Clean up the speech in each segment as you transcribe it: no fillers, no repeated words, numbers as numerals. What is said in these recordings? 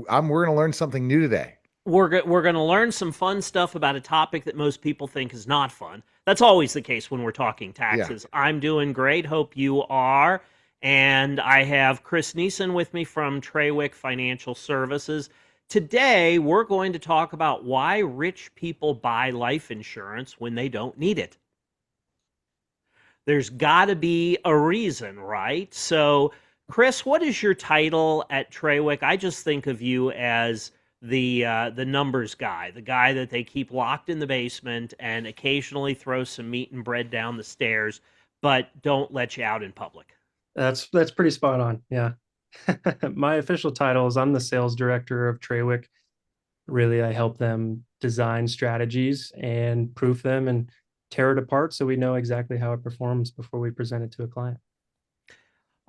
We're going to learn something new today. We're going to learn some fun stuff about a topic that most people think is not fun. That's always the case when we're talking Yeah. taxes. I'm doing great. Hope you are. And I have Chris Nissen with me from Trawick Financial Services. Today, we're going to talk about why rich people buy life insurance when they don't need it. There's got to be a reason, right? So, Chris, what is your title at Trawick? I just think of you as the numbers guy, the guy that they keep locked in the basement and occasionally throw some meat and bread down the stairs, but don't let you out in public. That's pretty spot on. Yeah. My official title is I'm the sales director of Trawick. Really, I help them design strategies and proof them and tear it apart so we know exactly how it performs before we present it to a client.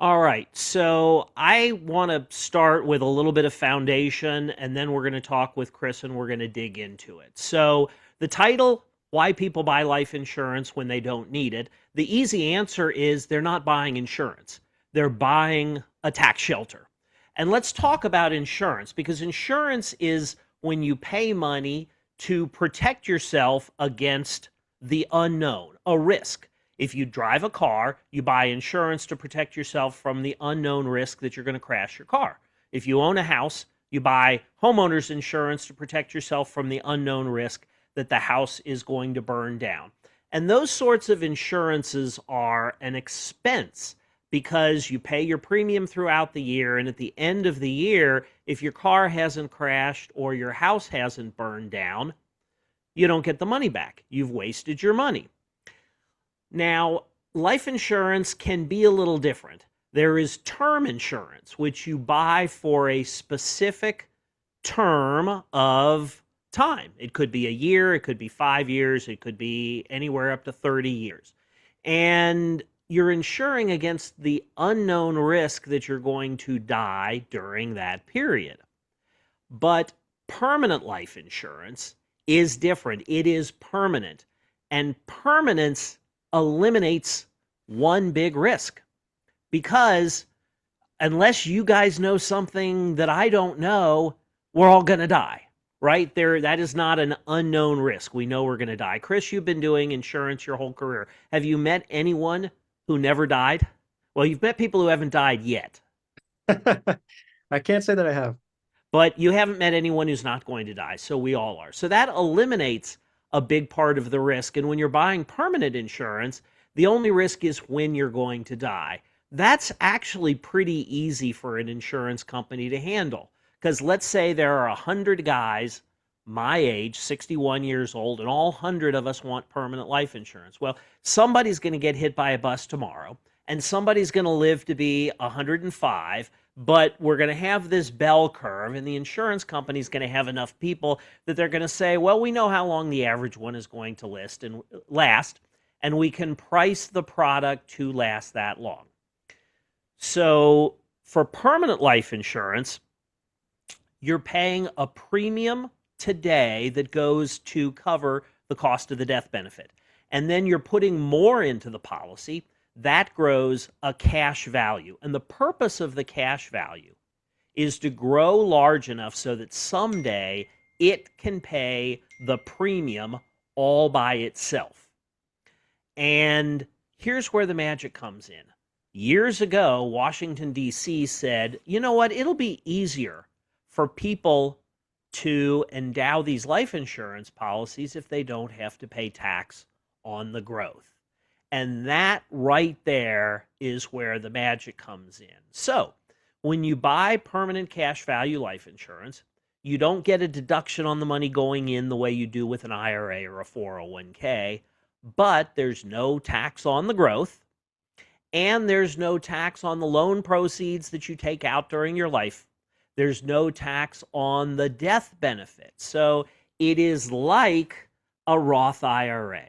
All right. So I want to start with a little bit of foundation, and then we're going to talk with Chris and we're going to dig into it. So, the title, Why People Buy Life Insurance When They Don't Need It. The easy answer is they're not buying insurance, they're buying a tax shelter. And let's talk about insurance because insurance is when you pay money to protect yourself against the unknown, a risk. If you drive a car, you buy insurance to protect yourself from the unknown risk that you're going to crash your car. If you own a house, you buy homeowners insurance to protect yourself from the unknown risk that the house is going to burn down. And those sorts of insurances are an expense because you pay your premium throughout the year. And at the end of the year, if your car hasn't crashed or your house hasn't burned down, you don't get the money back. You've wasted your money. Now, life insurance can be a little different. There is term insurance, which you buy for a specific term of time. It could be a year, it could be 5 years, it could be anywhere up to 30 years. And you're insuring against the unknown risk that you're going to die during that period. But permanent life insurance is different. It is permanent. And permanence eliminates one big risk because unless you guys know something that I don't know, we're all going to die, right? That is not an unknown risk. We know we're going to die. Chris, you've been doing insurance your whole career. Have you met anyone who never died? Well, you've met people who haven't died yet, I can't say that I have. but you haven't met anyone who's not going to die. So we all are. So that eliminates a big part of the risk. And when you're buying permanent insurance, the only risk is when you're going to die. That's actually pretty easy for an insurance company to handle. Because let's say there are 100 guys my age, 61 years old, and all 100 of us want permanent life insurance. Well, somebody's going to get hit by a bus tomorrow, and somebody's going to live to be 105, but we're going to have this bell curve, and the insurance company's going to have enough people that they're going to say, well, we know how long the average one is going to last, and we can price the product to last that long. So for permanent life insurance, you're paying a premium today that goes to cover the cost of the death benefit. And then you're putting more into the policy. That grows a cash value. And the purpose of the cash value is to grow large enough so that someday it can pay the premium all by itself. And here's where the magic comes in. Years ago, Washington, D.C. said, you know what, it'll be easier for people to endow these life insurance policies if they don't have to pay tax on the growth. And that right there is where the magic comes in. So when you buy permanent cash value life insurance, you don't get a deduction on the money going in the way you do with an IRA or a 401k, but there's no tax on the growth, and there's no tax on the loan proceeds that you take out during your life. There's no tax on the death benefit. So it is like a Roth IRA.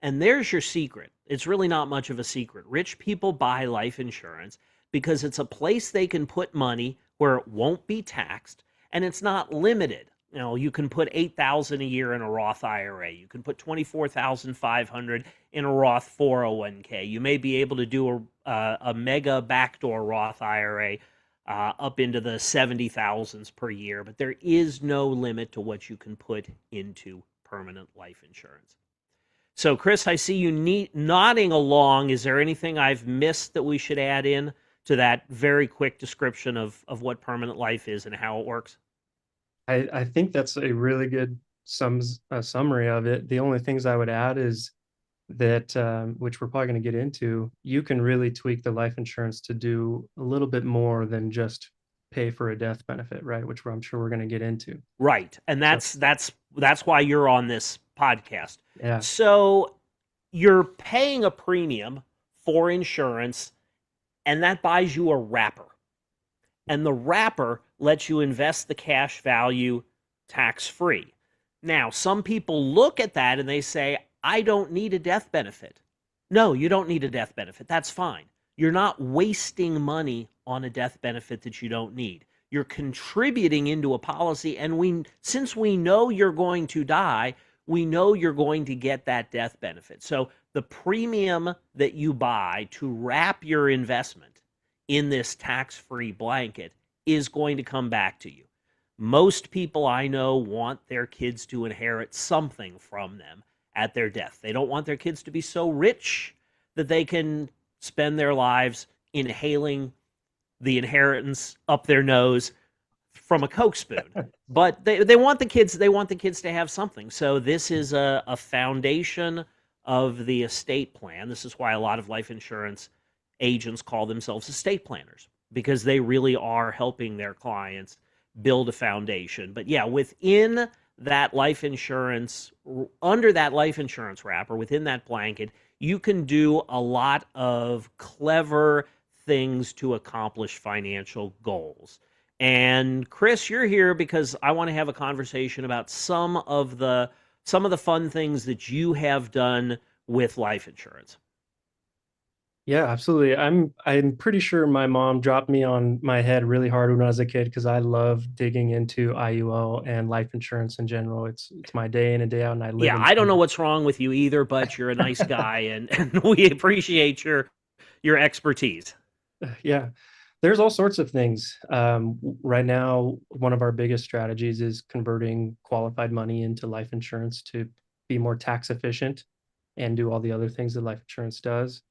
And there's your secret. It's really not much of a secret. Rich people buy life insurance because it's a place they can put money where it won't be taxed, and it's not limited. You know, you can put $8,000 a year in a Roth IRA. You can put $24,500 in a Roth 401k. You may be able to do a mega backdoor Roth IRA up into the 70,000s per year, but there is no limit to what you can put into permanent life insurance. So, Chris, I see you nodding along. Is there anything I've missed that we should add in to that very quick description of what permanent life is and how it works? I think that's a really good summary of it. The only things I would add is that, which we're probably going to get into, you can really tweak the life insurance to do a little bit more than just pay for a death benefit, right? Which I'm sure we're going to get into. Right. And So, that's why you're on this podcast. yeah. So you're paying a premium for insurance, and that buys you a wrapper. And the wrapper lets you invest the cash value tax free. Now, some people look at that and they say, I don't need a death benefit. No, you don't need a death benefit. That's fine. You're not wasting money on a death benefit that you don't need. You're contributing into a policy, and since we know you're going to die, we know you're going to get that death benefit. So the premium that you buy to wrap your investment in this tax-free blanket is going to come back to you. Most people I know want their kids to inherit something from them at their death. They don't want their kids to be so rich that they can spend their lives inhaling the inheritance up their nose from a Coke spoon. But they want the kids to have something. So this is a foundation of the estate plan. This is why a lot of life insurance agents call themselves estate planners, because they really are helping their clients build a foundation. But yeah, within that life insurance, under that life insurance wrapper, within that blanket, you can do a lot of clever things to accomplish financial goals. And Chris, you're here because I want to have a conversation about some of the fun things that you have done with life insurance. Yeah, absolutely. I'm pretty sure my mom dropped me on my head really hard when I was a kid because I love digging into IUL and life insurance in general. It's my day in and day out, and I live Yeah, and I don't breathe know what's wrong with you either, but you're a nice guy, and we appreciate your expertise. it. Yeah, there's all sorts of things. Right now, one of our biggest strategies is converting qualified money into life insurance to be more tax efficient and do all the other things that life insurance does.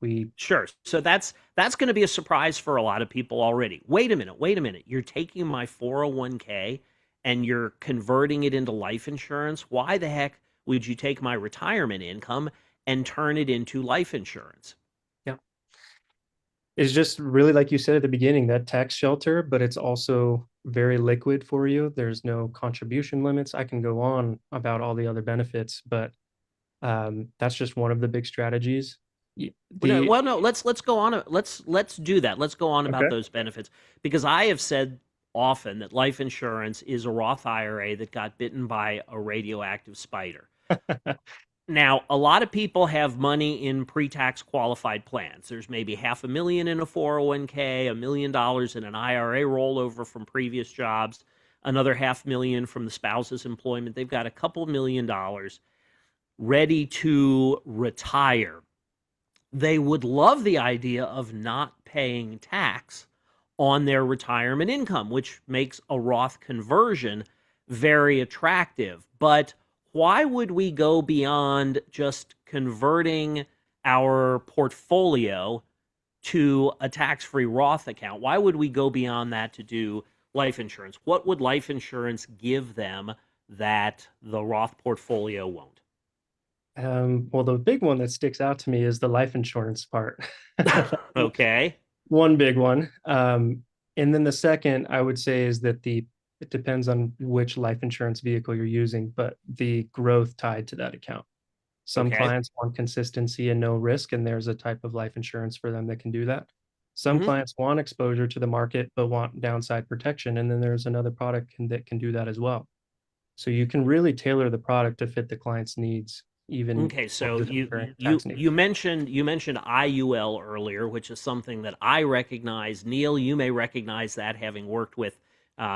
We Sure. So that's going to be a surprise for a lot of people already. Wait a minute. Wait a minute. You're taking my 401k and you're converting it into life insurance. Why the heck would you take my retirement income and turn it into life insurance? Yeah. It's just really like you said at the beginning, that tax shelter, but it's also very liquid for you. There's no contribution limits. I can go on about all the other benefits, but that's just one of the big strategies. The Well, no. Let's go on. Let's do that. Let's go on about Okay. those benefits, because I have said often that life insurance is a Roth IRA that got bitten by a radioactive spider. Now, a lot of people have money in pre-tax qualified plans. There's maybe $500,000 in a 401k, $1 million in an IRA rollover from previous jobs, another $500,000 from the spouse's employment. They've got a couple $1 million ready to retire. They would love the idea of not paying tax on their retirement income, which makes a Roth conversion very attractive. But why would we go beyond just converting our portfolio to a tax-free Roth account? Why would we go beyond that to do life insurance? What would life insurance give them that the Roth portfolio won't? Well, the big one that sticks out to me is the life insurance part. Okay. One big one. And then the second I would say is that it depends on which life insurance vehicle you're using, but the growth tied to that account. Some Okay. clients want consistency and no risk, and there's a type of life insurance for them that can do that. Some Hmm. clients want exposure to the market but want downside protection, and then there's another product that can do that as well. So you can really tailor the product to fit the client's needs, even Okay, over so the current tax needs. you mentioned IUL earlier, which is something that I recognize. Neil, you may recognize that, having worked with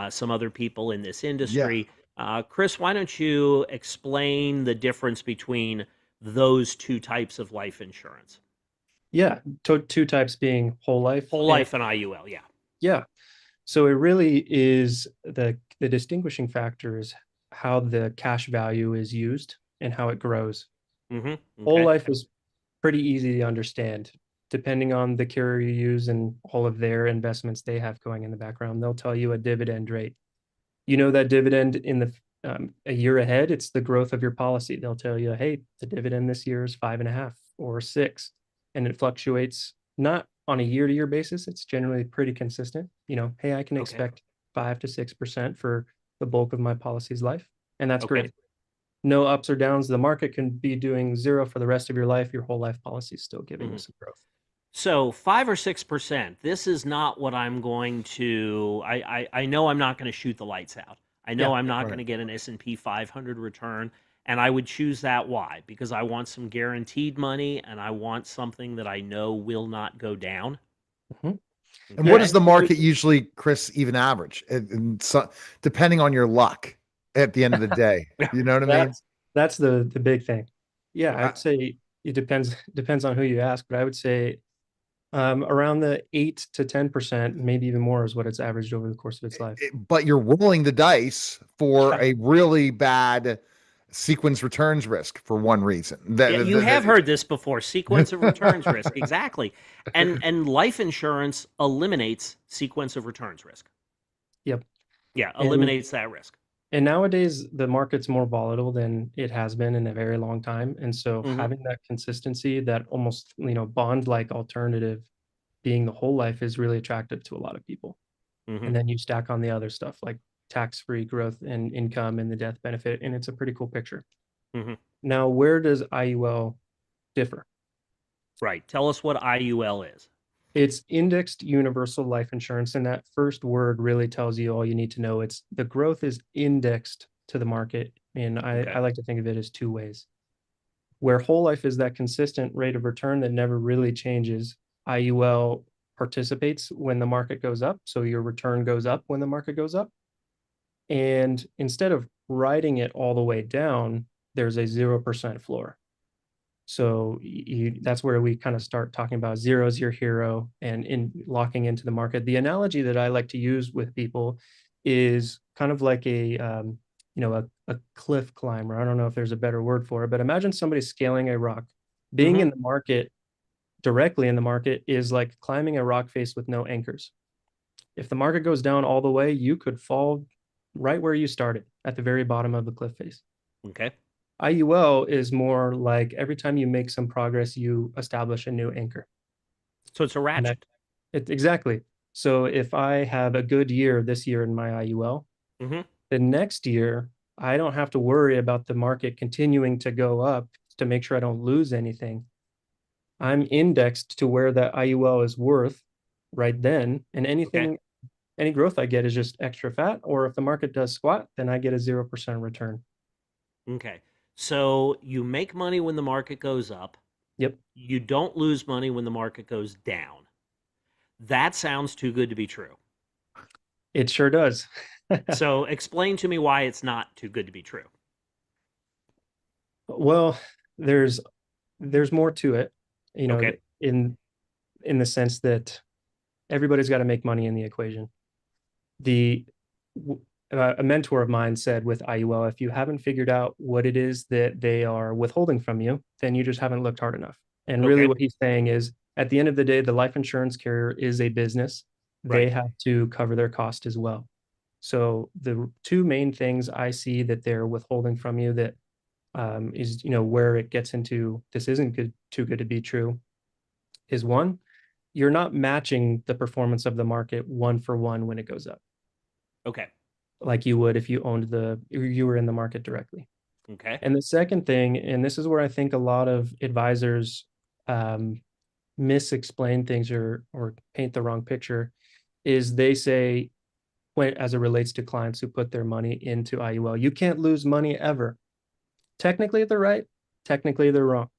some other people in this Yeah. industry. Chris, why don't you explain the difference between those two types of life insurance? Yeah, two types being whole life Whole and life and IUL, yeah. Yeah. So it really is the distinguishing factor is how the cash value is used and how it grows. Whole Okay. life is pretty easy to understand. Depending on the carrier you use and all of their investments they have going in the background, they'll tell you a dividend rate. You know that dividend in the a year ahead, it's the growth of your policy. They'll tell you, hey, the dividend this year is 5.5 or 6, and it fluctuates not on a year-to-year basis. It's generally pretty consistent. Hey, I can Okay. expect 5 to 6% for the bulk of my policy's life, and that's Okay. great. No ups or downs. The market can be doing zero for the rest of your life. Your whole life policy is still giving you hmm some growth. So 5 or 6%. This is not what I'm going to. I know I'm not going to shoot the lights out. I know Yeah, I'm not going Right. to get an S&P 500 return, and I would choose that. Why? Because I want some guaranteed money, and I want something that I know will not go down. mhm. And what Yeah. Okay. does the market usually, Chris, even average? And so, depending on your luck at the end of the day. Yeah. You know what I mean? That's the big thing. Yeah, I Uh, would say it depends on who you ask, but I would say around the 8 to 10%, maybe even more, is what it's averaged over the course of its life. but you're rolling the dice for Yeah, a really bad sequence returns risk for one reason. Yeah, you have heard this before. Sequence of returns risk. Exactly. And life insurance eliminates sequence of returns risk. yep. Yeah, And eliminates that risk. and nowadays the market's more volatile than it has been in a very long time. And so hmm having that consistency, that almost, bond-like alternative being the whole life is really attractive to a lot of people. hmm And then you stack on the other stuff like tax-free growth and income and the death benefit, and it's a pretty cool picture. hmm Now, where does IUL differ? Right. Tell us what IUL is. It's indexed universal life insurance, and that first word really tells you all you need to know. It's the growth is indexed to the market, and I Okay. like to think of it as two ways. Where whole life is that consistent rate of return that never really changes, IUL participates when the market goes up, so your return goes up when the market goes up. And instead of riding it all the way down, there's a 0% floor. So that's where we kind of start talking about zero is your hero and in locking into the market. The analogy that I like to use with people is kind of like a cliff climber. I don't know if there's a better word for it, but imagine somebody scaling a rock. Being hmm in the market, directly in the market, is like climbing a rock face with no anchors. If the market goes down all the way, you could fall right where you started at the very bottom of the cliff face. Okay. IUL is more like every time you make some progress, you establish a new anchor. So it's a And that ratchet. exactly. So if I have a good year this year in my IUL, hmm the next year, I don't have to worry about the market continuing to go up to make sure I don't lose anything. I'm indexed to where that IUL is worth right then. And Okay. any growth I get is just extra fat. Or if the market does squat, then I get a 0% return. Okay. So you make money when the market goes up. Yep, You don't lose money when the market goes down. That sounds too good to be true. it sure does. So explain to me why it's not too good to be true. Well, there's more to it, you know, Okay. in the sense that everybody's got to make money in the equation. The A mentor of mine said with IUL, if you haven't figured out what it is that they are withholding from you, then you just haven't looked hard enough. And really, Okay. what he's saying is, at the end of the day, the life insurance carrier is a business. They Right. have to cover their cost as well. So the two main things I see that they're withholding from you that is where it gets into this isn't too good to be true is one, you're not matching the performance of the market one for one when it goes up Okay. like you would if you were in the market directly. Okay. And the second thing, and this is where I think a lot of advisors um, misexplain things or paint the wrong picture, is they say, when as it relates to clients who put their money into IUL, you can't lose money ever. Technically they're right, technically they're wrong.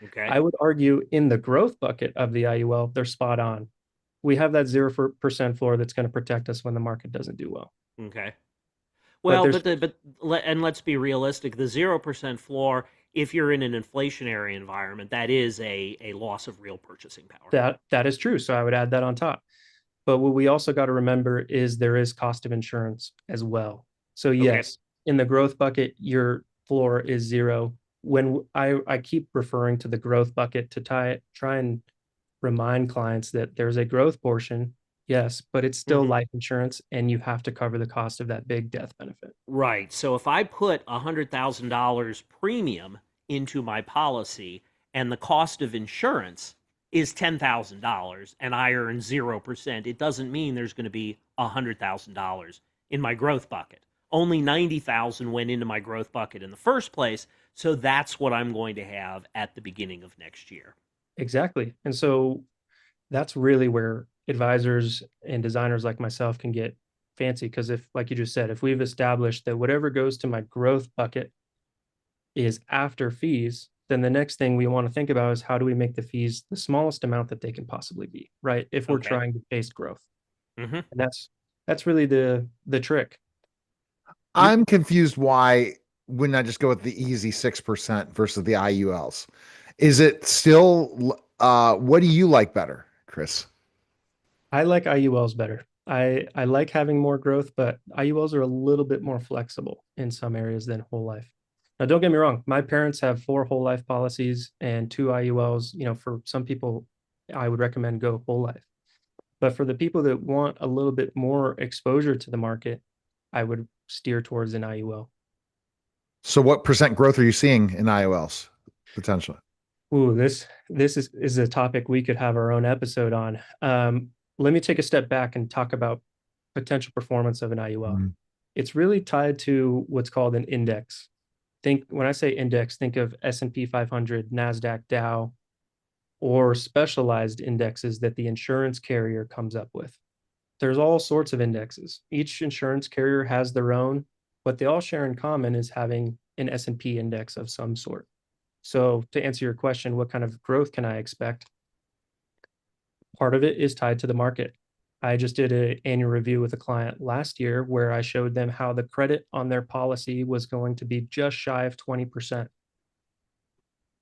Okay. I would argue in the growth bucket of the IUL, they're spot on. We have that 0% floor that's going to protect us when the market doesn't do well. Okay. But Well, there's and let's be realistic. The 0% floor, if you're in an inflationary environment, that is a loss of real purchasing power. that is true. So I would add that on top. But what we also got to remember is there is cost of insurance as well. So yes, in the growth bucket, your floor is zero. When I keep referring to the growth bucket to try and remind clients that there's a growth portion, yes, but it's still life insurance and you have to cover the cost of that big death benefit. Right. So if I put $100,000 premium into my policy and the cost of insurance is $10,000 and I earn 0%, it doesn't mean there's going to be $100,000 in my growth bucket. Only 90,000 went into my growth bucket in the first place, so that's what I'm going to have at the beginning of next year. Exactly. And so that's really where advisors and designers like myself can get fancy. Because if, like you just said, if we've established that whatever goes to my growth bucket is after fees, then the next thing we want to think about is how do we make the fees the smallest amount that they can possibly be, right? If we're trying to chase growth. And that's really the trick. I'm confused why wouldn't I just go with the easy 6% versus the IULs? Is it still what do you like better, Chris? I like IULs better. I like having more growth, but IULs are a little bit more flexible in some areas than whole life. Now, don't get me wrong. My parents have 4 whole life policies and 2 IULs. You know, for some people, I would recommend go whole life. But for the people that want a little bit more exposure to the market, I would steer towards an IUL. So what percent growth are you seeing in IULs potentially? Ooh, this is a topic we could have our own episode on. Let me take a step back and talk about potential performance of an IUL. It's really tied to what's called an index. When I say index, think of S&P 500, NASDAQ, Dow, or specialized indexes that the insurance carrier comes up with. There's all sorts of indexes. Each insurance carrier has their own. What they all share in common is having an S&P index of some sort. So to answer your question, what kind of growth can I expect? Part of it is tied to the market. I just did an annual review with a client last year where I showed them how the credit on their policy was going to be just shy of 20%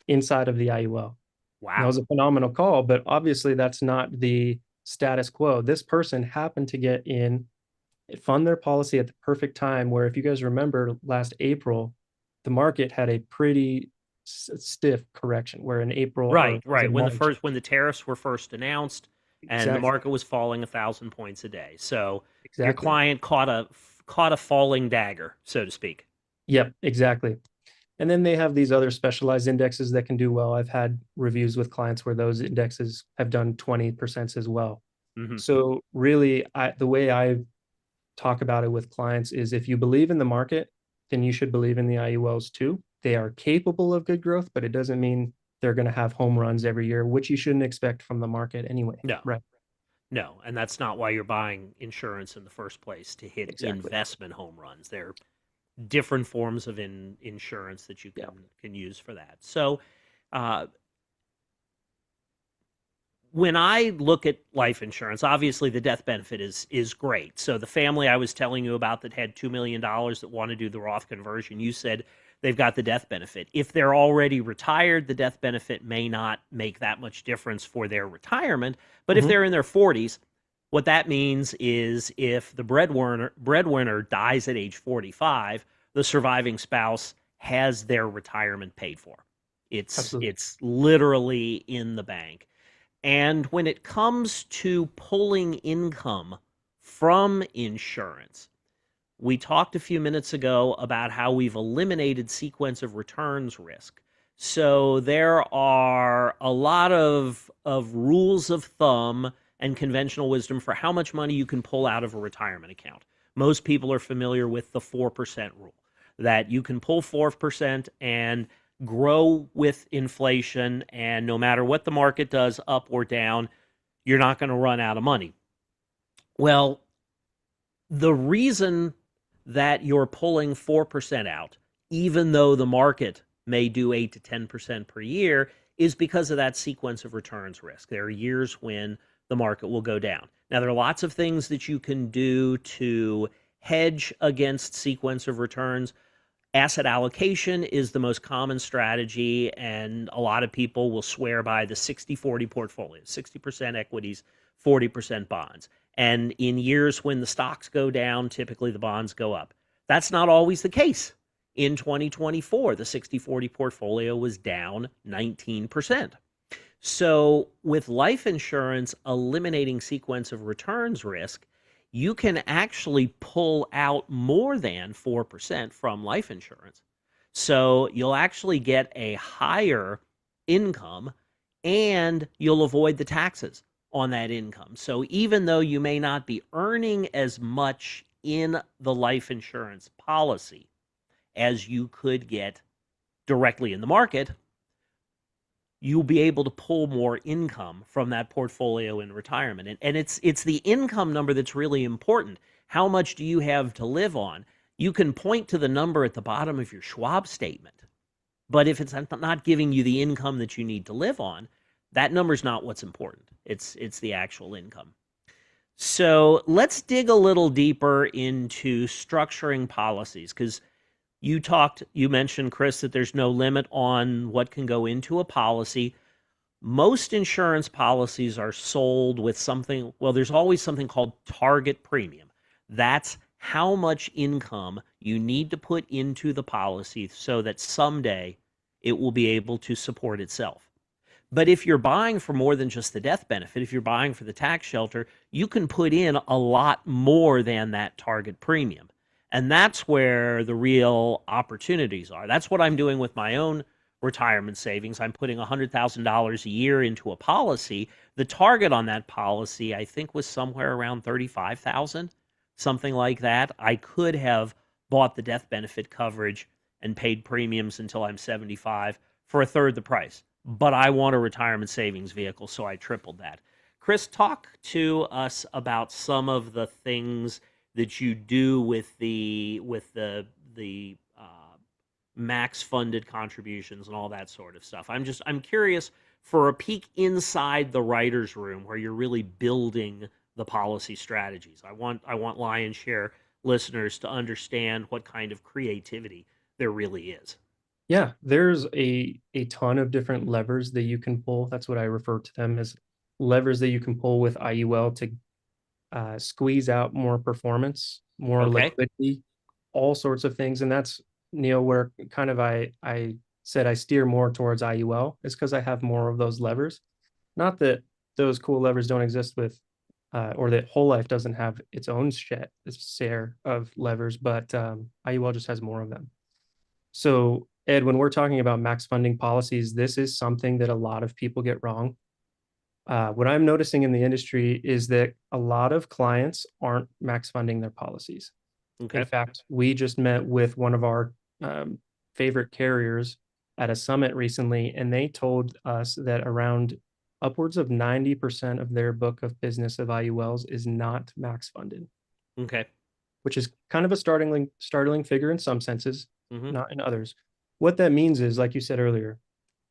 inside of the IUL. Wow. That was a phenomenal call, but obviously that's not the status quo. This person happened to fund their policy at the perfect time where, if you guys remember last April, the market had a pretty stiff correction where in April, right. When the tariffs were first announced and the market was falling 1,000 points a day. So your client caught a falling dagger, so to speak. Yep, exactly. And then they have these other specialized indexes that can do well. I've had reviews with clients where those indexes have done 20% as well. So really, the way I talk about it with clients is if you believe in the market, then you should believe in the IULs too. They are capable of good growth, but it doesn't mean they're going to have home runs every year, which you shouldn't expect from the market anyway. No. Right. No, and that's not why you're buying insurance in the first place, to hit investment home runs. There are different forms of insurance that you can use for that. So when I look at life insurance, obviously the death benefit is great. So the family I was telling you about that had $2 million that want to do the Roth conversion, you said they've got the death benefit. If they're already retired, the death benefit may not make that much difference for their retirement. But if they're in their 40s, what that means is if the breadwinner dies at age 45, the surviving spouse has their retirement paid for. It's literally in the bank. And when it comes to pulling income from insurance, we talked a few minutes ago about how we've eliminated sequence of returns risk. So there are a lot of rules of thumb and conventional wisdom for how much money you can pull out of a retirement account. Most people are familiar with the 4% rule, that you can pull 4% and grow with inflation, and no matter what the market does, up or down, you're not going to run out of money. Well, the reason that you're pulling 4% out, even though the market may do 8 to 10% per year, is because of that sequence of returns risk. There are years when the market will go down. Now, there are lots of things that you can do to hedge against sequence of returns. Asset allocation is the most common strategy, and a lot of people will swear by the 60-40 portfolio, 60% equities, 40% bonds. And in years when the stocks go down, typically the bonds go up. That's not always the case. In 2024, the 60/40 portfolio was down 19%. So, with life insurance eliminating sequence of returns risk, you can actually pull out more than 4% from life insurance. So, you'll actually get a higher income and you'll avoid the taxes on that income. So, even though you may not be earning as much in the life insurance policy as you could get directly in the market, you'll be able to pull more income from that portfolio in retirement. And it's the income number that's really important. How much do you have to live on? You can point to the number at the bottom of your Schwab statement, but if it's not giving you the income that you need to live on, that number's not what's important. It's the actual income. So let's dig a little deeper into structuring policies, because you mentioned, Chris, that there's no limit on what can go into a policy. Most insurance policies are sold with something, well, there's always something called target premium. That's how much income you need to put into the policy so that someday it will be able to support itself. But if you're buying for more than just the death benefit, if you're buying for the tax shelter, you can put in a lot more than that target premium. And that's where the real opportunities are. That's what I'm doing with my own retirement savings. I'm putting $100,000 a year into a policy. The target on that policy, I think, was somewhere around $35,000, something like that. I could have bought the death benefit coverage and paid premiums until I'm 75 for a third the price. But I want a retirement savings vehicle, so I tripled that. Chris, talk to us about some of the things that you do with the max funded contributions and all that sort of stuff. I'm curious for a peek inside the writer's room where you're really building the policy strategies. I want Lion Share listeners to understand what kind of creativity there really is. Yeah, there's a ton of different levers that you can pull. That's what I refer to them as, levers that you can pull with IUL to squeeze out more performance, more Okay. liquidity, all sorts of things. And that's, Neil, where kind of I said I steer more towards IUL, is because I have more of those levers. Not that those cool levers don't exist with, or that whole life doesn't have its own share of levers, but IUL just has more of them. So, Ed, when we're talking about max funding policies, this is something that a lot of people get wrong. What I'm noticing in the industry is that a lot of clients aren't max funding their policies. Okay. In fact, we just met with one of our favorite carriers at a summit recently, and they told us that around upwards of 90% of their book of business of IULs is not max funded. Okay. Which is kind of a startling figure in some senses, Mm-hmm. not in others. What that means is, like you said earlier,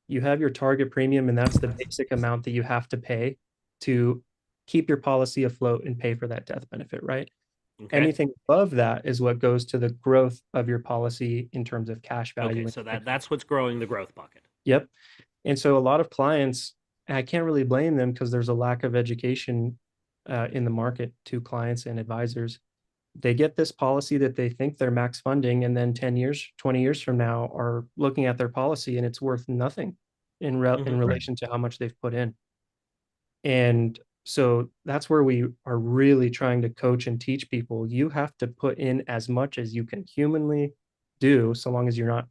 you have your target premium, and that's the basic amount that you have to pay to keep your policy afloat and pay for that death benefit, right? Okay. Anything above that is what goes to the growth of your policy in terms of cash value. Okay, so that's what's growing the growth bucket. Yep. And so a lot of clients, and I can't really blame them because there's a lack of education in the market to clients and advisors. They get this policy that they think they're max funding, and then 10 years, 20 years from now are looking at their policy and it's worth nothing in relation to how much they've put in. And so that's where we are really trying to coach and teach people. You have to put in as much as you can humanly do, so long as you're not,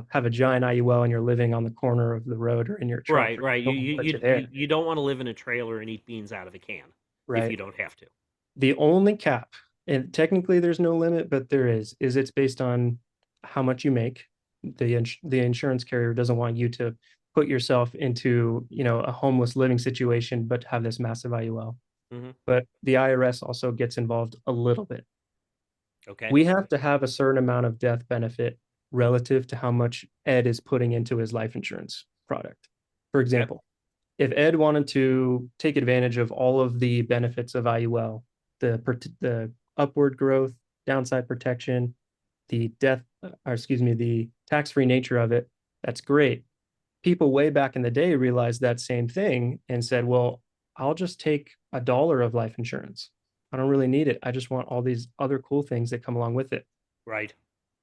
have a giant IUL and you're living on the corner of the road or in your truck. Right. You don't want to live in a trailer and eat beans out of a can, right? If you don't have to. The only cap, and technically there's no limit, but there is it's based on how much you make. The insurance carrier doesn't want you to put yourself into, a homeless living situation, but have this massive IUL. Mm-hmm. But the IRS also gets involved a little bit. Okay. We have to have a certain amount of death benefit relative to how much Ed is putting into his life insurance product. For example, if Ed wanted to take advantage of all of the benefits of IUL, the upward growth, downside protection, the the tax-free nature of it, that's great. People way back in the day realized that same thing and said, well, I'll just take $1 of life insurance. I don't really need it. I just want all these other cool things that come along with it. Right.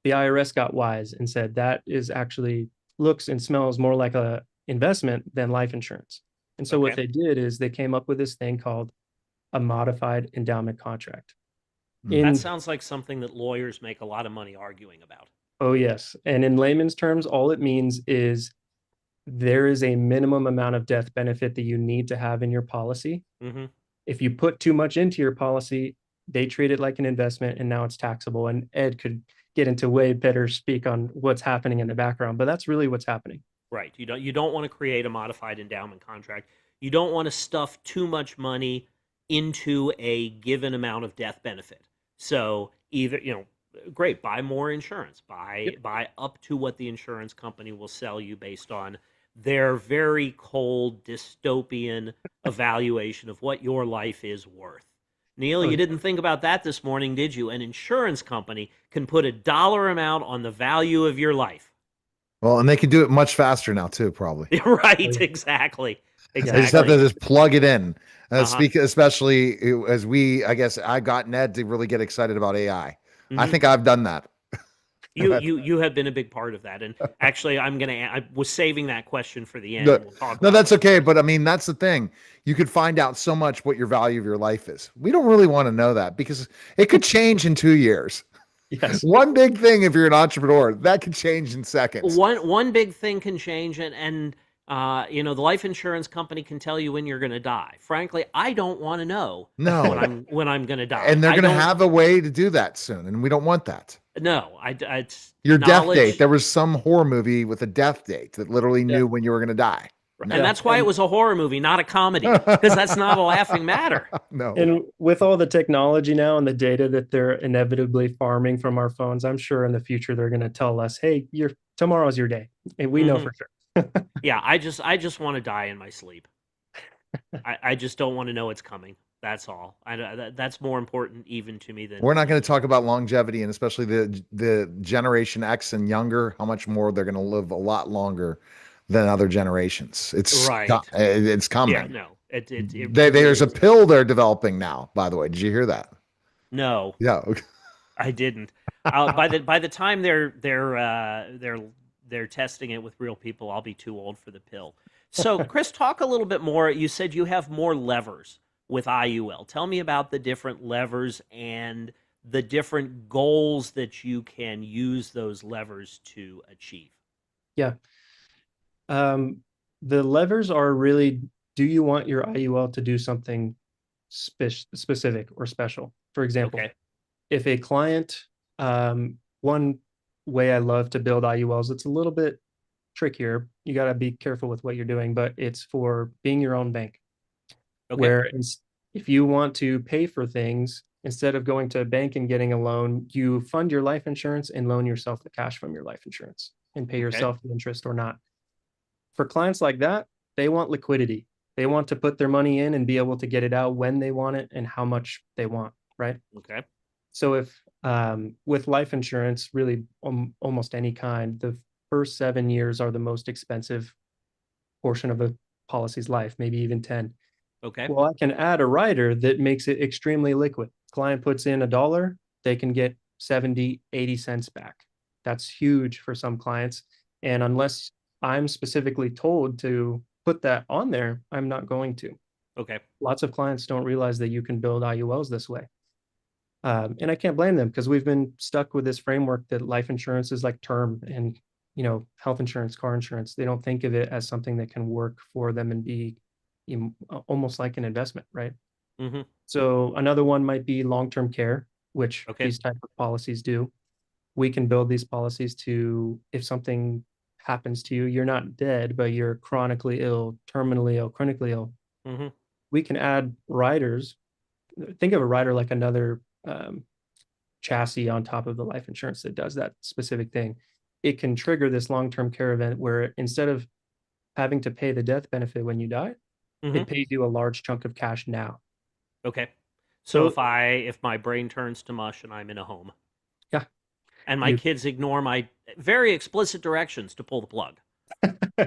The IRS got wise and said that is actually looks and smells more like a investment than life insurance. And so what Okay. they did is they came up with this thing called a modified endowment contract. That In sounds like something that lawyers make a lot of money arguing about. Oh yes, and in layman's terms, all it means is there is a minimum amount of death benefit that you need to have in your policy. Hmm. If you put too much into your policy, they treat it like an investment and now it's taxable. And Ed could get into way better speak on what's happening in the background, but that's really what's happening. Right. You don't want to create a modified endowment contract. You don't want to stuff too much money into a given amount of death benefit. So either, great, buy more insurance. Yep. Buy up to what the insurance company will sell you based on their very cold dystopian evaluation of what your life is worth. Neil, Oh, you didn't think about that this morning, did you? An insurance company can put a dollar amount on the value of your life. Well, and they can do it much faster now too, probably. oh, Right, yeah. exactly. Yeah. They just have to Exactly. just plug it in. Uh-huh. Speak, especially as I guess I got Ned to really get excited about AI. I Hmm. think I've done that. You have been a big part of that. And actually I was saving that question for the end No, and we'll talk no, about that's life okay. But I insurance. mean, that's the thing. You could find out so much what your value of your life is. We don't really want to know that because it could change in 2 years. Yes. One big thing, if you're an entrepreneur, that could change in seconds. One big thing can change, and the life insurance company can tell you when you're going to die. Frankly, I don't want to know No. when I'm going to die. And they're I going to don't have a way to do that soon. And we don't want that. know. It's Your death date. knowledge. There was some horror movie with a death date that literally Yeah. knew when you were going to die. And Yeah. that's why it was a horror movie, not a comedy, because that's not a laughing matter. No. And with all the technology now and the data that they're inevitably farming from our phones, I'm sure in the future they're going to tell us, "Hey, tomorrow's your day," and we know Hmm. for sure. Yeah, I just want to die in my sleep. I just don't want to know it's coming. That's all. That's more important even to me We're not than going to talk about longevity and especially the Generation X and younger, how much more they're going to live a lot longer than other generations. right. It's Yeah, coming. no, it really There's a is. pill they're developing now, by the way. Did you hear that? No, Yeah. I didn't. By the time they're testing it with real people, I'll be too old for the pill. So, Chris, talk a little bit more. You said you have more levers with IUL. Tell me about the different levers and the different goals that you can use those levers to achieve. Yeah. Um, the levers are really, do you want your IUL to do something specific or special? For example, Okay. if a client, one way I love to build IULs, it's a little bit trickier. You got to be careful with what you're doing, but it's for being your own bank. Okay. Where if you want to pay for things, instead of going to a bank and getting a loan, you fund your life insurance and loan yourself the cash from your life insurance and pay Okay. yourself the interest or not. For clients like that, they want liquidity. They want to put their money in and be able to get it out when they want it and how much they want, right? Okay. So if with life insurance, really almost any kind, the first 7 years are the most expensive portion of a policy's life, maybe even 10. Okay. Well, I can add a rider that makes it extremely liquid. Client puts in $1, they can get 70, 80 cents back. That's huge for some clients. And unless I'm specifically told to put that on there, I'm not going to. Okay. Lots of clients don't realize that you can build IULs this way. And I can't blame them because we've been stuck with this framework that life insurance is like term and health insurance, car insurance. They don't think of it as something that can work for them and be almost like an investment, right? Hmm. So another one might be long-term care, which Okay. these type of policies do. We can build these policies to, if something happens to you, you're not dead, but you're chronically ill, terminally ill, critically ill. Hmm. We can add riders. Think of a rider like another chassis on top of the life insurance that does that specific thing. It can trigger this long-term care event where instead of having to pay the death benefit when you die, Hmm. it pays you a large chunk of cash now. Okay. So So if my brain turns to mush and I'm in a home yeah, and my you kids ignore my very explicit directions to pull the plug,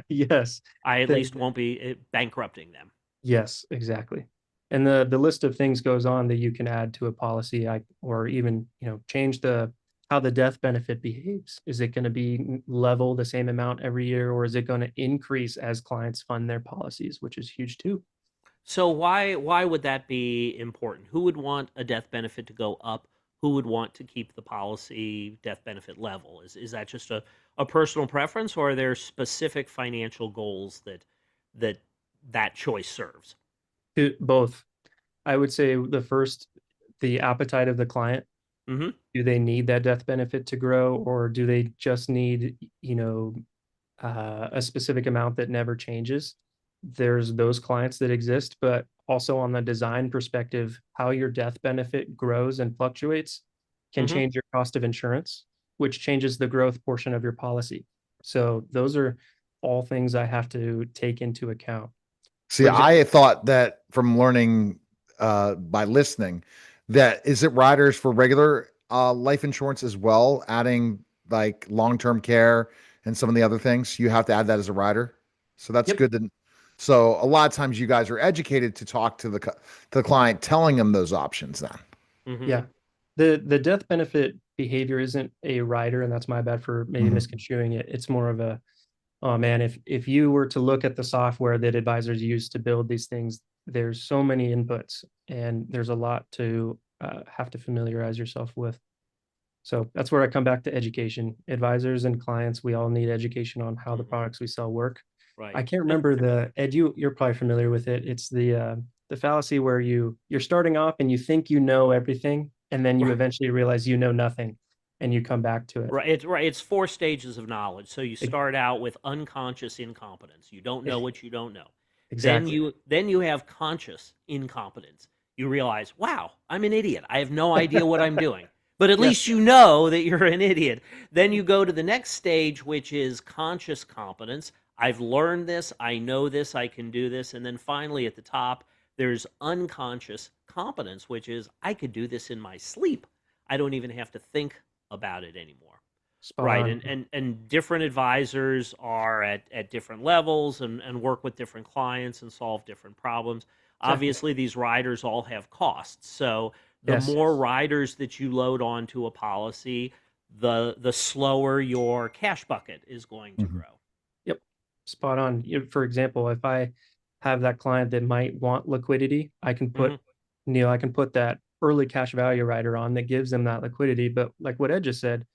yes, I at then least won't be bankrupting them. yes, exactly. And the list of things goes on that you can add to a policy, or even, change how the death benefit behaves. Is it going to be level the same amount every year, or is it going to increase as clients fund their policies, which is huge too. So why would that be important? Who would want a death benefit to go up? Who would want to keep the policy death benefit level? Is that just a personal preference, or are there specific financial goals that that choice serves? Both. I would say the appetite of the client. Hmm. Do they need that death benefit to grow, or do they just need, a specific amount that never changes? There's those clients that exist, but also on the design perspective, how your death benefit grows and fluctuates can Hmm. change your cost of insurance, which changes the growth portion of your policy. So those are all things I have to take into account. See, For example, I thought that from learning by listening, that is it riders for regular life insurance as well, adding like long-term care and some of the other things. You have to add that as a rider. So that's yep. good to. So a lot of times you guys are educated to talk to the client, telling them those options then. Hmm. Yeah. The death benefit behavior isn't a rider, and that's my bad for maybe Mhm. misconstruing it. It's more of a, oh man, if you were to look at the software that advisors use to build these things, there's so many inputs and there's a lot to have to familiarize yourself with. So that's where I come back to education. Advisors and clients, we all need education on how the Hmm. products we sell work. I Right. can't remember the Ed. You're probably familiar with it. It's the fallacy where you're starting off and you think you know everything, and then you Right. eventually realize you know nothing, and you come back to it. Right. It's four stages of knowledge. So you E- start out with unconscious incompetence. You don't know what you don't know. Then Exactly. you have conscious incompetence. You realize, wow, I'm an idiot. I have no idea what I'm doing. But at Yes. least you know that you're an idiot. Then you go to the next stage, which is conscious competence. I've learned this. I know this. I can do this. And then finally, at the top, there's unconscious competence, which is I could do this in my sleep. I don't even have to think about it anymore. Spot Right. on. And different advisors are at different levels and work with different clients and solve different problems. Exactly. Obviously, these riders all have costs. So the Yes. more riders that you load onto a policy, the slower your cash bucket is going to Mhm. grow. Yep. Spot on. For example, if I have that client that might want liquidity, Hmm. I can put that early cash value rider on that gives them that liquidity. But like what Ed just said,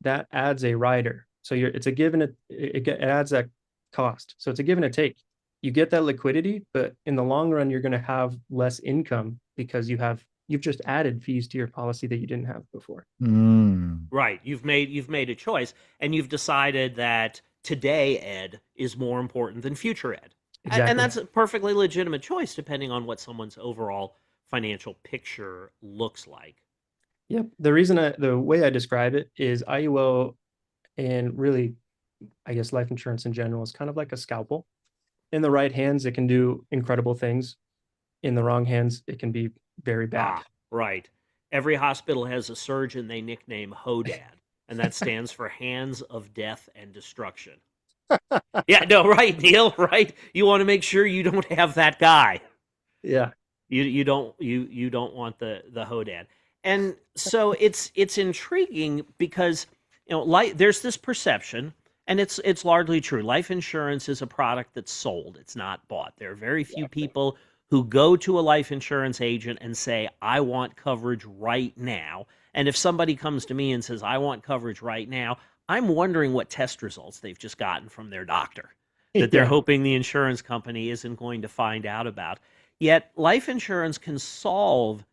that adds a rider. So it's a give and it adds that cost. So it's a give and a take. You get that liquidity, but in the long run, you're going to have less income because you've just added fees to your policy that you didn't have before. Mm. Right. You've made a choice, and you've decided that today ed is more important than future ed. And Exactly. that's a perfectly legitimate choice depending on what someone's overall financial picture looks like. Yep. The way I describe it is IUL, and really, I guess life insurance in general, is kind of like a scalpel. In the right hands, it can do incredible things. In the wrong hands, it can be very bad. Ah, right. Every hospital has a surgeon they nickname Hodad, and that stands for Hands of Death and Destruction. Yeah, no, right, Neil, right? You want to make sure you don't have that guy. Yeah. You don't want the Hodad. And so it's intriguing because there's this perception, and it's largely true. Life insurance is a product that's sold, it's not bought. There are very few Exactly. people who go to a life insurance agent and say, I want coverage right now. And if somebody comes to me and says, I want coverage right now, I'm wondering what test results they've just gotten from their doctor that they're Yeah. hoping the insurance company isn't going to find out about. Yet life insurance can solve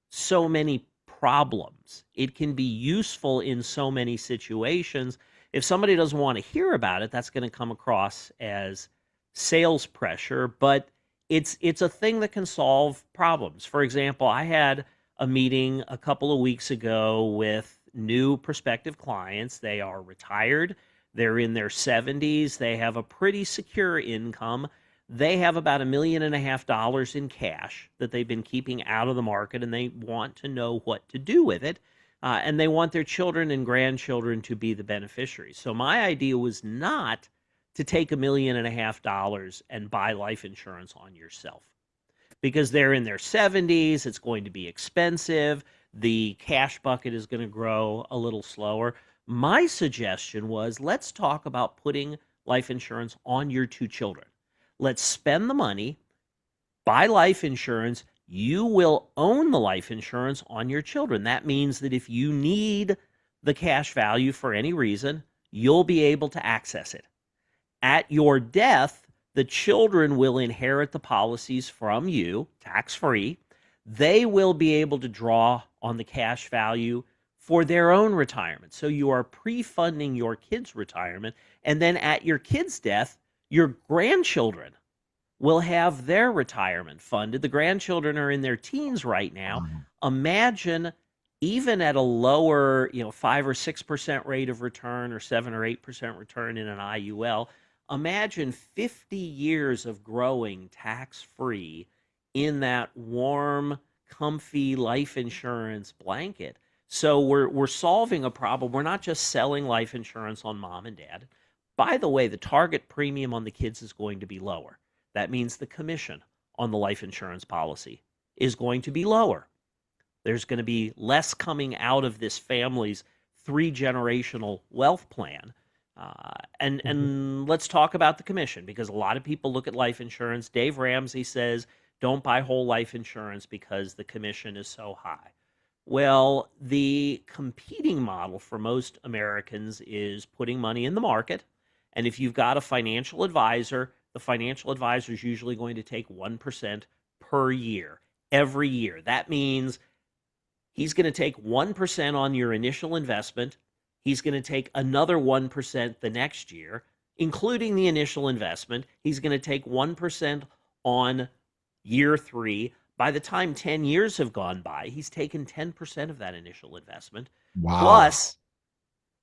so many problems. It can be useful in so many situations. If somebody doesn't want to hear about it, that's going to come across as sales pressure, but it's a thing that can solve problems. For example, I had a meeting a couple of weeks ago with new prospective clients. They are retired, they're in their 70s, they have a pretty secure income. They have about $1.5 million in cash that they've been keeping out of the market, and they want to know what to do with it. And they want their children and grandchildren to be the beneficiaries. So my idea was not to take $1.5 million and buy life insurance on yourself. because they're in their 70s. It's going to be expensive. The cash bucket is going to grow a little slower. My suggestion was, let's talk about putting life insurance on your two children. Let's spend the money, buy life insurance. You will own the life insurance on your children. That means that if you need the cash value for any reason, you'll be able to access it. At your death, the children will inherit the policies from you, tax-free. They will be able to draw on the cash value for their own retirement. So you are pre-funding your kids' retirement. And then at your kids' death, your grandchildren will have their retirement funded. The grandchildren are in their teens right now. Imagine, even at a lower, 5 or 6% rate of return, or 7 or 8% return in an IUL, imagine 50 years of growing tax-free in that warm, comfy life insurance blanket. So we're solving a problem. We're not just selling life insurance on mom and dad. By the way, the target premium on the kids is going to be lower. That means the commission on the life insurance policy is going to be lower. There's going to be less coming out of this family's 3-generational wealth plan. And let's talk about the commission, because a lot of people look at life insurance. Dave Ramsey says, don't buy whole life insurance because the commission is so high. Well, the competing model for most Americans is putting money in the market. And if you've got a financial advisor, the financial advisor is usually going to take 1% per year, every year. That means he's going to take 1% on your initial investment. He's going to take another 1% the next year, including the initial investment. He's going to take 1% on year 3. By the time 10 years have gone by, he's taken 10% of that initial investment, plus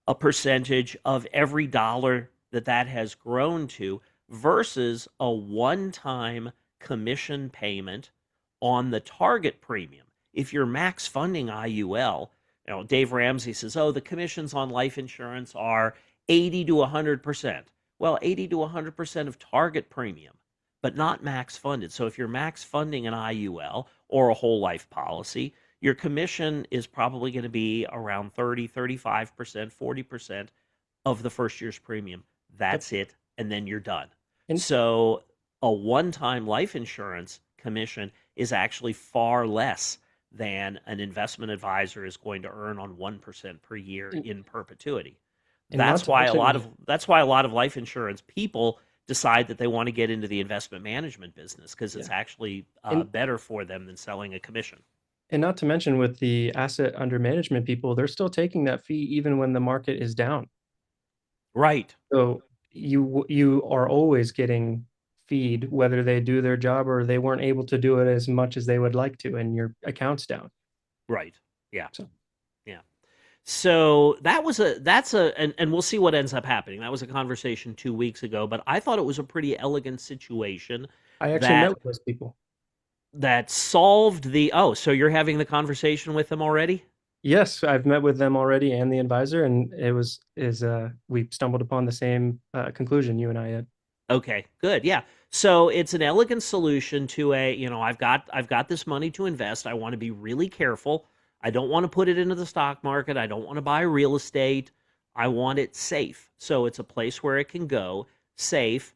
a percentage of every dollar that has grown to, versus a one-time commission payment on the target premium. If you're max funding IUL, Dave Ramsey says, the commissions on life insurance are 80 to 100%. Well, 80 to 100% of target premium, but not max funded. So if you're max funding an IUL or a whole life policy, your commission is probably going to be around 30, 35%, 40% of the first year's premium. That's it. And then you're done. So a one-time life insurance commission is actually far less than an investment advisor is going to earn on 1% per year in perpetuity. That's why a lot of life insurance people decide that they want to get into the investment management business, because it's actually better for them than selling a commission. And not to mention, with the asset under management people, they're still taking that fee even when the market is down. Right. So you are always getting feed, whether they do their job or they weren't able to do it as much as they would like to, and your account's down. Right. Yeah. So and we'll see what ends up happening. That was a conversation 2 weeks ago, but I thought it was a pretty elegant situation. I actually met with those people. That solved so you're having the conversation with them already? Yes, I've met with them already, and the advisor, and we stumbled upon the same conclusion you and I had. Okay, good. Yeah. So it's an elegant solution to I've got this money to invest. I want to be really careful. I don't want to put it into the stock market. I don't want to buy real estate. I want it safe. So it's a place where it can go safe.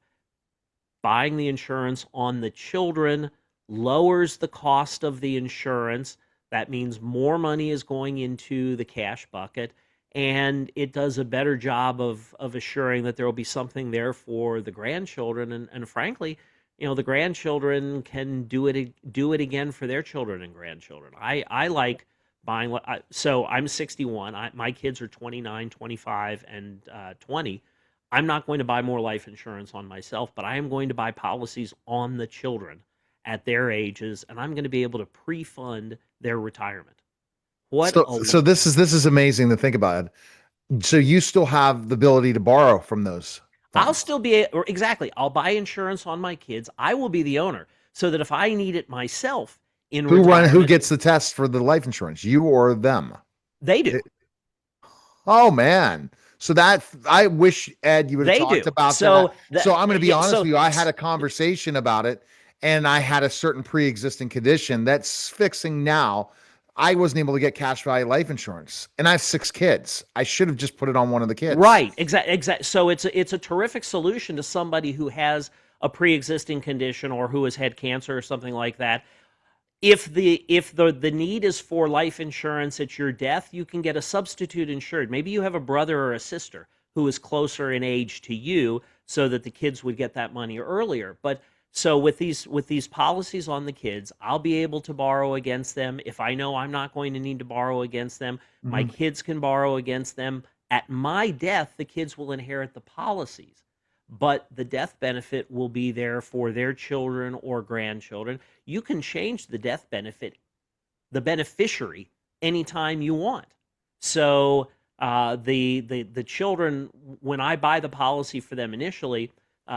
Buying the insurance on the children lowers the cost of the insurance. That means more money is going into the cash bucket, and it does a better job of assuring that there will be something there for the grandchildren. And frankly, the grandchildren can do it again for their children and grandchildren. I like buying. So I'm 61. My kids are 29, 25, and 20. I'm not going to buy more life insurance on myself, but I am going to buy policies on the children at their ages, and I'm going to be able to pre-fund their retirement. So this is amazing to think about it. So you still have the ability to borrow from those funds. I'll buy insurance on my kids. I will be the owner, so that if I need it myself in who retirement, who gets the test for the life insurance, you or them? They do. Oh man. So that, I wish, Ed, you would have talked about that. So I'm going to be honest with you. I had a conversation about it, and I had a certain pre-existing condition that's fixing now, I wasn't able to get cash value life insurance. And I have 6 kids. I should have just put it on one of the kids. Right. Exactly. So it's a terrific solution to somebody who has a pre-existing condition or who has had cancer or something like that. If the need is for life insurance at your death, you can get a substitute insured. Maybe you have a brother or a sister who is closer in age to you, so that the kids would get that money earlier. But so with these policies on the kids, I'll be able to borrow against them. If I know I'm not going to need to borrow against them, my Mhm. kids can borrow against them. At my death, the kids will inherit the policies, but the death benefit will be there for their children or grandchildren. You can change the death benefit, the beneficiary, anytime you want. So the children, when I buy the policy for them initially,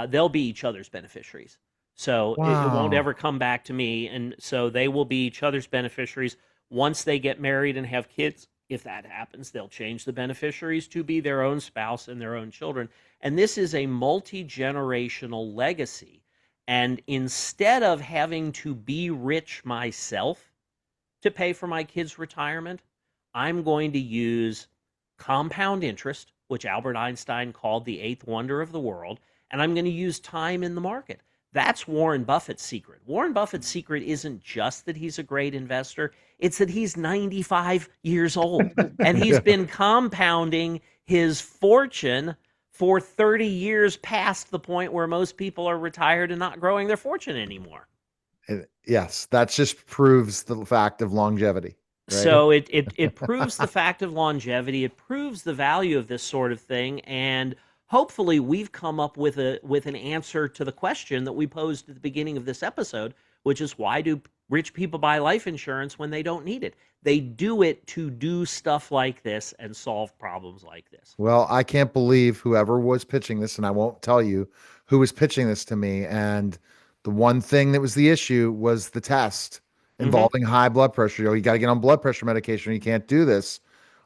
they'll be each other's beneficiaries. So it won't Wow. ever come back to me, and so they will be each other's beneficiaries. Once they get married and have kids, if that happens, they'll change the beneficiaries to be their own spouse and their own children. And this is a multi-generational legacy. And instead of having to be rich myself to pay for my kids' retirement, I'm going to use compound interest, which Albert Einstein called the eighth wonder of the world, and I'm going to use time in the market. That's Warren Buffett's secret. Warren Buffett's secret isn't just that he's a great investor, it's that he's 95 years old and he's Yeah. been compounding his fortune for 30 years past the point where most people are retired and not growing their fortune anymore. Yes, that just proves the fact of longevity, right? So it proves the fact of longevity. It proves the value of this sort of thing, and hopefully we've come up with an answer to the question that we posed at the beginning of this episode, which is, why do rich people buy life insurance when they don't need it? They do it to do stuff like this and solve problems like this. Well, I can't believe whoever was pitching this, and I won't tell you who was pitching this to me. And the one thing that was the issue was the test Hmm. involving high blood pressure. You got to get on blood pressure medication. You can't do this.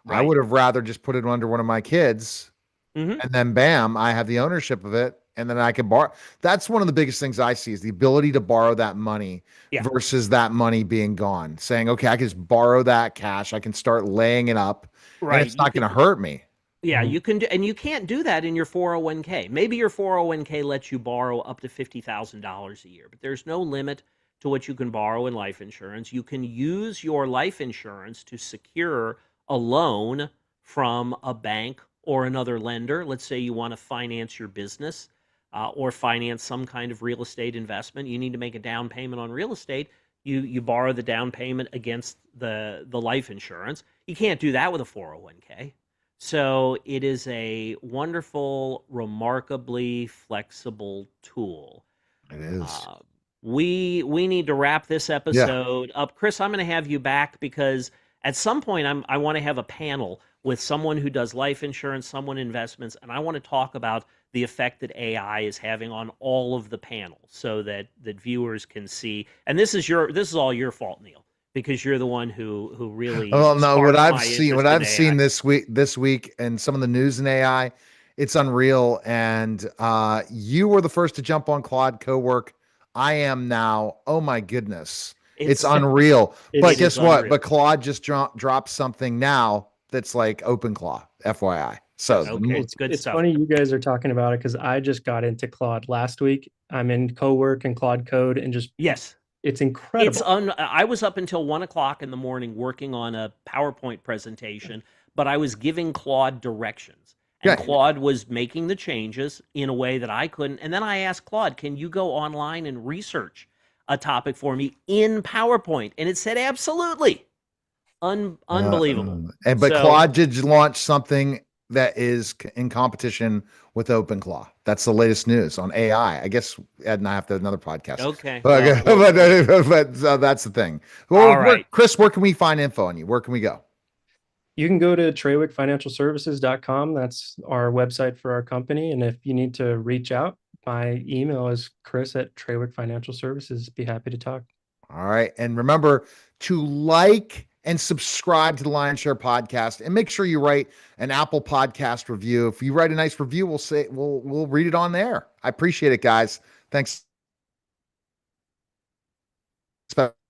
I Right. would have rather just put it under one of my kids, Hmm. and then bam, I have the ownership of it, and then I can borrow. That's one of the biggest things I see, is the ability to borrow that money Yeah. versus that money being gone. Saying, okay, I can just borrow that cash. I can start laying it up, and Right. it's You not going can. to hurt me. Yeah, Mhm. you can do, and you can't do that in your 401k. Maybe your 401k lets you borrow up to $50,000 a year, but there's no limit to what you can borrow in life insurance. You can use your life insurance to secure a loan from a bank or another lender. Let's say you want to finance your business, or finance some kind of real estate investment. You need to make a down payment on real estate. You borrow the down payment against the life insurance. You can't do that with a 401k. So it is a wonderful, remarkably flexible tool. It is. Uh, we need to wrap this Yeah. episode up. Chris, I'm going to have you back because at some point I want to have a panel with someone who does life insurance, someone investments, and I want to talk about the effect that AI is having on all of the panels, so that viewers can see. And this is all your fault, Neil, because you're the one who really Well, no, sparked my what interest in I've AI. seen this week and some of the news in AI, it's unreal. And you were the first to jump on Claude Cowork. I am now. Oh my goodness. It's It's unreal. But it It's is guess what? unreal. But Claude just dropped something now that's like OpenClaw, FYI. So Okay, it's good it's stuff. funny you guys are talking about it because I just got into Claude last week. I'm in Cowork and Claude Code, and just Yes. it's incredible. I was up until 1 o'clock in the morning working on a PowerPoint presentation, but I was giving Claude directions. And yeah, Claude was making the changes in a way that I couldn't. And then I asked Claude, can you go online and research a topic for me in PowerPoint? And it said, absolutely. Unbelievable. but So, Claude did launch something that is in competition with OpenClaw. That's the latest news on AI. I guess Ed and I have to have another podcast. okay. But, Well, we'll that's the thing. Well, all right. Chris, where can we find info on you? Where can we go? You can go to trawickfinancialservices.com. That's our website for our company. And if you need to reach out, my email is chris@trawickfinancialservices. Be happy to talk. All right. And remember to like and subscribe to the Lion Share podcast, and make sure you write an Apple podcast review. If you write a nice review, we'll read it on there. I appreciate it, guys. Thanks. especially